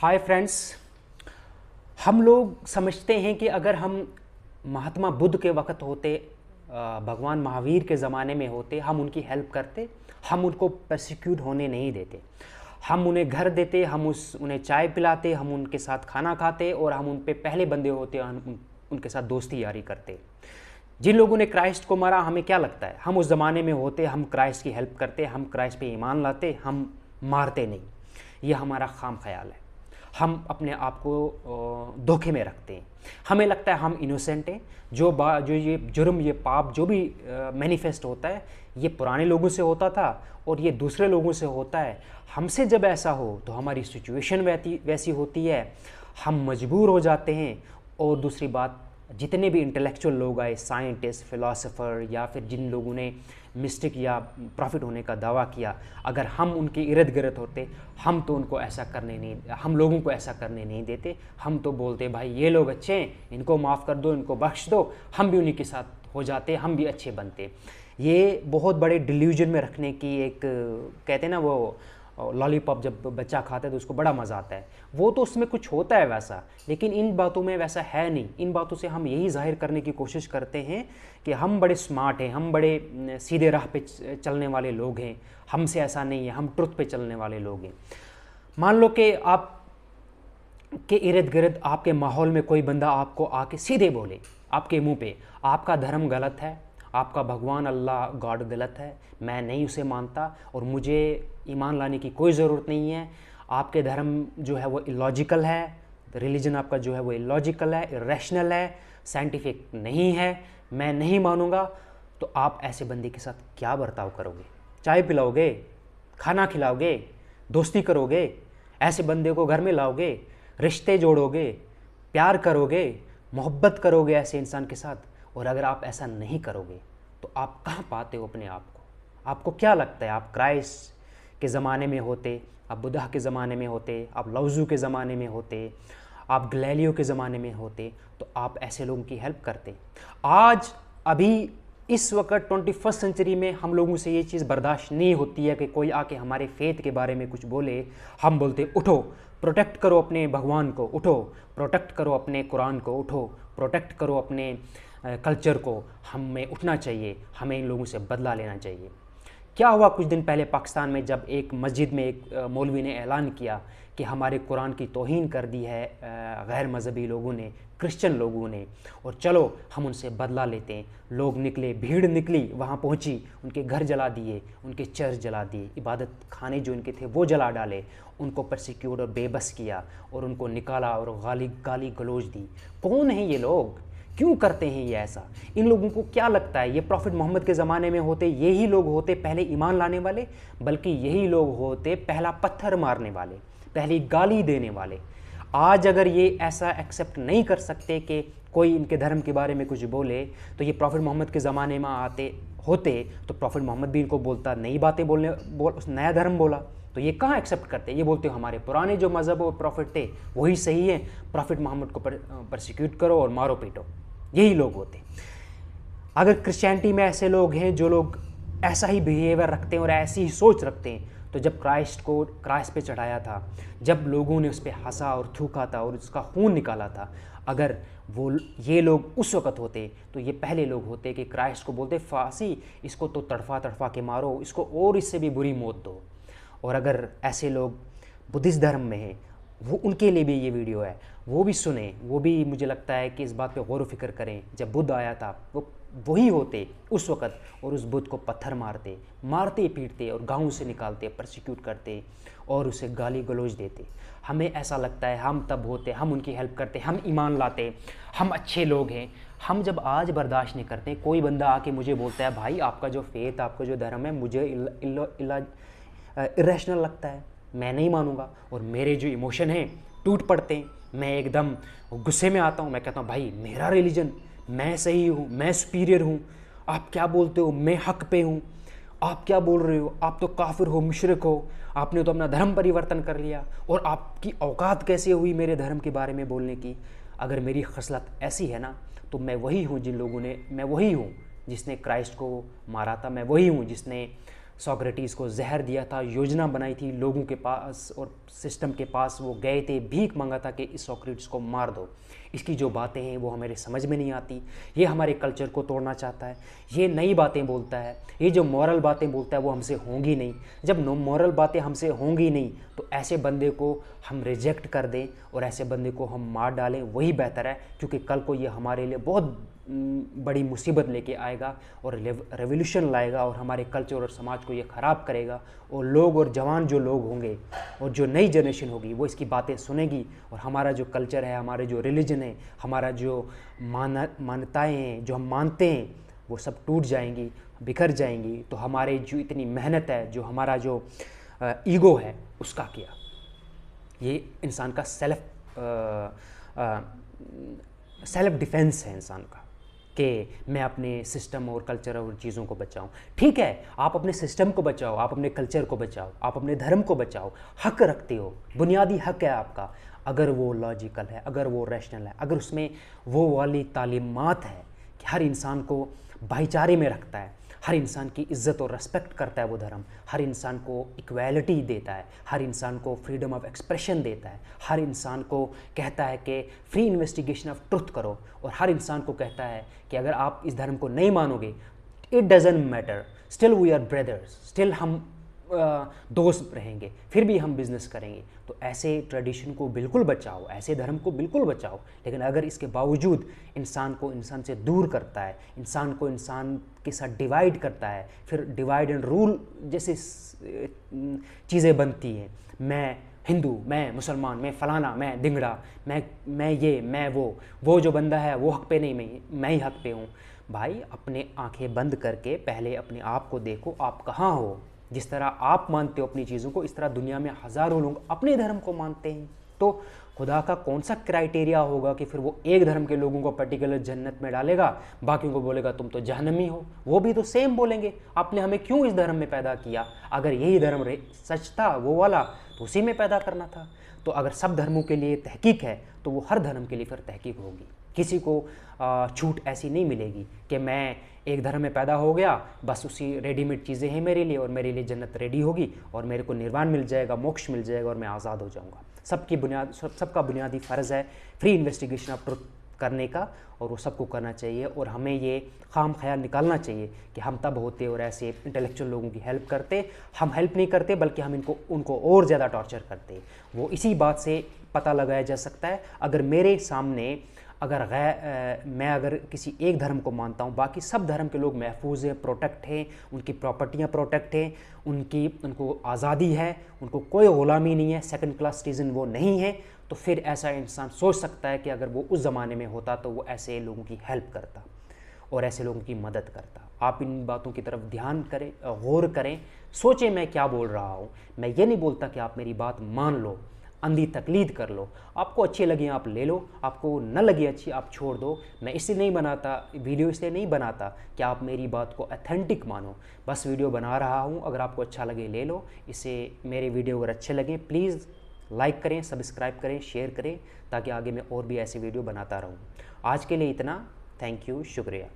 Hi friends. हम लोग समझते हैं कि अगर हम महात्मा बुद्ध के वक़्त होते, भगवान महावीर के ज़माने में होते, हम उनकी हेल्प करते, हम उनको परसिक्यूट होने नहीं देते, हम उन्हें घर देते, उन्हें चाय पिलाते, हम उनके साथ खाना खाते और हम उन पे पहले बंदे होते, उनके साथ दोस्ती यारी करते। जिन लोगों ने क्राइस्ट को मारा, हमें क्या लगता है, हम उस ज़माने में होते, हम क्राइस्ट की हेल्प करते, हम क्राइस्ट पे ईमान लाते, हम मारते नहीं। यह हमारा खाम ख्याल है। हम अपने आप को धोखे में रखते हैं। हमें लगता है हम इनोसेंट हैं। जो ये जुर्म, ये पाप जो भी मैनिफेस्ट होता है, ये पुराने लोगों से होता था और ये दूसरे लोगों से होता है। हमसे जब ऐसा हो तो हमारी सिचुएशन वैसी होती है, हम मजबूर हो जाते हैं। और दूसरी बात, जितने भी इंटेलेक्चुअल लोग आए, साइंटिस्ट, फिलोसोफर या फिर जिन लोगों ने मिस्टिक या प्रॉफिट होने का दावा किया, अगर हम उनके इर्द गिर्द होते, हम लोगों को ऐसा करने नहीं देते। हम तो बोलते भाई ये लोग अच्छे हैं, इनको माफ़ कर दो, इनको बख्श दो, हम भी उन्हीं के साथ हो जाते, हम भी अच्छे बनते। ये बहुत बड़े डिल्यूजन में रखने की एक, कहते हैं ना वो लॉलीपॉप जब बच्चा खाता है तो उसको बड़ा मज़ा आता है, वो तो उसमें कुछ होता है वैसा, लेकिन इन बातों में वैसा है नहीं। इन बातों से हम यही जाहिर करने की कोशिश करते हैं कि हम बड़े स्मार्ट हैं, हम बड़े सीधे राह पे चलने वाले लोग हैं। हमसे ऐसा नहीं है, हम ट्रुथ पे चलने वाले लोग हैं। मान लो कि आप के इर्द गिर्द, आपके माहौल में कोई बंदा आपको आके सीधे बोले आपके मुंह पे, आपका धर्म गलत है, आपका भगवान अल्लाह गॉड गलत है, मैं नहीं उसे मानता और मुझे ईमान लाने की कोई ज़रूरत नहीं है, आपके धर्म जो है वो इलॉजिकल है, रिलीजन आपका जो है वो इलॉजिकल है, इरेशनल है, साइंटिफिक नहीं है, मैं नहीं मानूंगा। तो आप ऐसे बंदे के साथ क्या बर्ताव करोगे? चाय पिलाओगे, खाना खिलाओगे, दोस्ती करोगे, ऐसे बंदे को घर में लाओगे, रिश्ते जोड़ोगे, प्यार करोगे, मोहब्बत करोगे ऐसे इंसान के साथ? और अगर आप ऐसा नहीं करोगे तो आप कहाँ पाते हो अपने आप को? आपको क्या लगता है, आप क्राइस्ट के ज़माने में होते, आप बुद्धा के ज़माने में होते, आप लाओज़ू के ज़माने में होते, आप गैलीलियो के ज़माने में होते, तो आप ऐसे लोगों की हेल्प करते? आज अभी इस वक्त 21st सेंचुरी में हम लोगों से ये चीज़ बर्दाश्त नहीं होती है कि कोई आके हमारे फेथ के बारे में कुछ बोले। हम बोलते उठो, प्रोटेक्ट करो अपने भगवान को, उठो प्रोटेक्ट करो अपने कुरान को, उठो प्रोटेक्ट करो अपने कल्चर को। हमें उठना चाहिए, हमें इन लोगों से बदला लेना चाहिए। क्या हुआ कुछ दिन पहले पाकिस्तान में, जब एक मस्जिद में एक मौलवी ने ऐलान किया कि हमारे कुरान की तौहीन कर दी है गैर मजहबी लोगों ने, क्रिश्चियन लोगों ने, और चलो हम उनसे बदला लेते हैं। लोग निकले, भीड़ निकली, वहाँ पहुँची, उनके घर जला दिए, उनके चर्च जला दिए, इबादत खाने जो इनके थे वो जला डाले, उनको परसिक्यूट और बेबस किया और उनको निकाला और गाली गलौज दी। कौन है ये लोग? क्यों करते हैं ये ऐसा? इन लोगों को क्या लगता है ये प्रॉफिट मोहम्मद के ज़माने में होते, यही लोग होते पहले ईमान लाने वाले? बल्कि यही लोग होते पहला पत्थर मारने वाले, पहली गाली देने वाले। आज अगर ये ऐसा एक्सेप्ट नहीं कर सकते कि कोई इनके धर्म के बारे में कुछ बोले, तो ये प्रॉफिट मोहम्मद के ज़माने में आते होते तो प्रॉफिट मोहम्मद भी इनको बोलता, नई बातें नया धर्म बोला, तो ये कहाँ एक्सेप्ट करते? ये बोलते हमारे पुराने जो मज़हब और प्रॉफिट थे वही सही है, प्रॉफिट मोहम्मद को परसिक्यूट करो और मारो पीटो। यही लोग होते। अगर क्रिश्चियनिटी में ऐसे लोग हैं जो लोग ऐसा ही बिहेवियर रखते हैं और ऐसी ही सोच रखते हैं, तो जब क्राइस्ट को क्रास पे चढ़ाया था, जब लोगों ने उस पर हंसा और थूका था और उसका खून निकाला था, अगर ये लोग उस वक़्त होते तो ये पहले लोग होते कि क्राइस्ट को बोलते फांसी, इसको तो तड़फा के मारो, इसको और इससे भी बुरी मौत दो। और अगर ऐसे लोग बुद्धिस्ट धर्म में हैं, वो उनके लिए भी ये वीडियो है, वो भी सुने, वो भी मुझे लगता है कि इस बात पे गौर व फिक्र करें। जब बुद्ध आया था वो वही होते उस वक़्त, और उस बुद्ध को पत्थर मारते पीटते और गाँव से निकालते, परसिक्यूट करते और उसे गाली गलौज देते। हमें ऐसा लगता है हम तब होते, हम उनकी हेल्प करते, हम ईमान लाते, हम अच्छे लोग हैं। हम जब आज बर्दाश्त नहीं करते, कोई बंदा आके मुझे बोलता है भाई आपका जो फेथ, आपका जो धर्म है मुझे इरेशनल लगता है, मैं नहीं मानूंगा, और मेरे जो इमोशन हैं टूट पड़ते हैं, मैं एकदम गुस्से में आता हूँ, मैं कहता हूँ भाई मेरा रिलीजन, मैं सही हूँ, मैं सुपीरियर हूँ, आप क्या बोलते हो, मैं हक पे हूँ, आप क्या बोल रहे हो, आप तो काफिर हो, मुशरिक हो, आपने तो अपना धर्म परिवर्तन कर लिया, और आपकी औकात कैसे हुई मेरे धर्म के बारे में बोलने की? अगर मेरी खसलत ऐसी है ना, तो मैं वही हूँ जिन लोगों ने, मैं वही हूँ जिसने क्राइस्ट को मारा था, मैं वही हूँ जिसने सोक्रेटिस को जहर दिया था, योजना बनाई थी, लोगों के पास और सिस्टम के पास वो गए थे, भीख मांगा था कि इस सोक्रेटिस को मार दो। इसकी जो बातें हैं वो हमारे समझ में नहीं आती। ये हमारे कल्चर को तोड़ना चाहता है, ये नई बातें बोलता है, ये जो मॉरल बातें बोलता है वो हमसे होंगी नहीं। जब मॉरल बातें हमसे होंगी नहीं तो ऐसे बंदे को हम रिजेक्ट कर दें और ऐसे बंदे को हम मार डालें, वही बेहतर है, क्योंकि कल को ये हमारे लिए बहुत बड़ी मुसीबत लेके आएगा और रेवोल्यूशन लाएगा और हमारे कल्चर और समाज को ये ख़राब करेगा। और लोग और जवान जो लोग होंगे और जो नई जनरेशन होगी वो इसकी बातें सुनेगी और हमारा जो कल्चर है, हमारे जो रिलीजन है, हमारा जो मान्यताएँ हैं, जो हम मानते हैं, वो सब टूट जाएंगी, बिखर जाएंगी। तो हमारे जो इतनी मेहनत है, जो हमारा जो ईगो है, उसका क्या? ये इंसान का सेल्फ डिफेंस है इंसान का, कि मैं अपने सिस्टम और कल्चर और चीज़ों को बचाऊं। ठीक है, आप अपने सिस्टम को बचाओ, आप अपने कल्चर को बचाओ, आप अपने धर्म को बचाओ, हक रखते हो, बुनियादी हक है आपका, अगर वो लॉजिकल है, अगर वो रैशनल है, अगर उसमें वो वाली तालीमात है कि हर इंसान को भाईचारे में रखता है, हर इंसान की इज़्ज़त और रेस्पेक्ट करता है वो धर्म, हर इंसान को इक्वालिटी देता है, हर इंसान को फ्रीडम ऑफ एक्सप्रेशन देता है, हर इंसान को कहता है कि फ्री इन्वेस्टिगेशन ऑफ ट्रुथ करो, और हर इंसान को कहता है कि अगर आप इस धर्म को नहीं मानोगे, it doesn't matter, still we are brothers, still हम दोस्त रहेंगे, फिर भी हम बिज़नेस करेंगे। तो ऐसे ट्रेडिशन को बिल्कुल बचाओ, ऐसे धर्म को बिल्कुल बचाओ। लेकिन अगर इसके बावजूद इंसान को इंसान से दूर करता है, इंसान को इंसान के साथ डिवाइड करता है, फिर डिवाइड एंड रूल जैसे चीज़ें बनती हैं, मैं हिंदू, मैं मुसलमान, मैं फ़लाना, मैं दिंगड़ा, मैं ये, मैं वो जो बंदा है वो हक पे नहीं, मैं ही हक पे हूँ। भाई, अपने आंखें बंद करके पहले अपने आप को देखो, आप कहाँ हो। जिस तरह आप मानते हो अपनी चीज़ों को, इस तरह दुनिया में हज़ारों लोग अपने धर्म को मानते हैं। तो खुदा का कौन सा क्राइटेरिया होगा कि फिर वो एक धर्म के लोगों को पर्टिकुलर जन्नत में डालेगा, बाकियों को बोलेगा तुम तो जहन्नमी हो? वो भी तो सेम बोलेंगे, आपने हमें क्यों इस धर्म में पैदा किया? अगर यही धर्म सच था वो वाला, तो उसी में पैदा करना था। तो अगर सब धर्मों के लिए तहकीक है तो वो हर धर्म के लिए फिर तहकीक होगी। किसी को छूट ऐसी नहीं मिलेगी कि मैं एक धर्म में पैदा हो गया, बस उसी रेडीमेड चीज़ें हैं मेरे लिए और मेरे लिए जन्नत रेडी होगी और मेरे को निर्वाण मिल जाएगा, मोक्ष मिल जाएगा और मैं आज़ाद हो जाऊंगा। सबका बुनियादी फ़र्ज़ है फ्री इन्वेस्टिगेशन ऑफ ट्रुथ करने का, और वो सबको करना चाहिए। और हमें ये खाम ख्याल निकालना चाहिए कि हम तब होते और ऐसे इंटेलेक्चुअल लोगों की हेल्प करते। हम हेल्प नहीं करते, बल्कि हम उनको और ज़्यादा टॉर्चर करते। वो इसी बात से पता लगाया जा सकता है, अगर मेरे सामने मैं अगर किसी एक धर्म को मानता हूँ, बाकी सब धर्म के लोग महफूज हैं, प्रोटेक्ट हैं, उनकी प्रॉपर्टियाँ प्रोटेक्ट हैं, उनको आज़ादी है, उनको कोई ग़ुलामी नहीं है, सेकंड क्लास सिटीज़न वो नहीं है, तो फिर ऐसा इंसान सोच सकता है कि अगर वो उस ज़माने में होता तो वो ऐसे लोगों की हेल्प करता और ऐसे लोगों की मदद करता। आप इन बातों की तरफ ध्यान करें, गौर करें, सोचें मैं क्या बोल रहा हूँ। मैं ये नहीं बोलता कि आप मेरी बात मान लो, अंधी तकलीद कर लो, आपको अच्छी लगी आप ले लो, आपको न लगी अच्छी आप छोड़ दो। मैं इसलिए नहीं बनाता वीडियो, इसलिए नहीं बनाता कि आप मेरी बात को ऑथेंटिक मानो, बस वीडियो बना रहा हूँ। अगर आपको अच्छा लगे ले लो, इससे मेरे वीडियो अगर अच्छे लगे प्लीज़ लाइक करें, सब्सक्राइब करें, शेयर करें, ताकि आगे मैं और भी ऐसे वीडियो बनाता रहूँ। आज के लिए इतना, थैंक यू, शुक्रिया।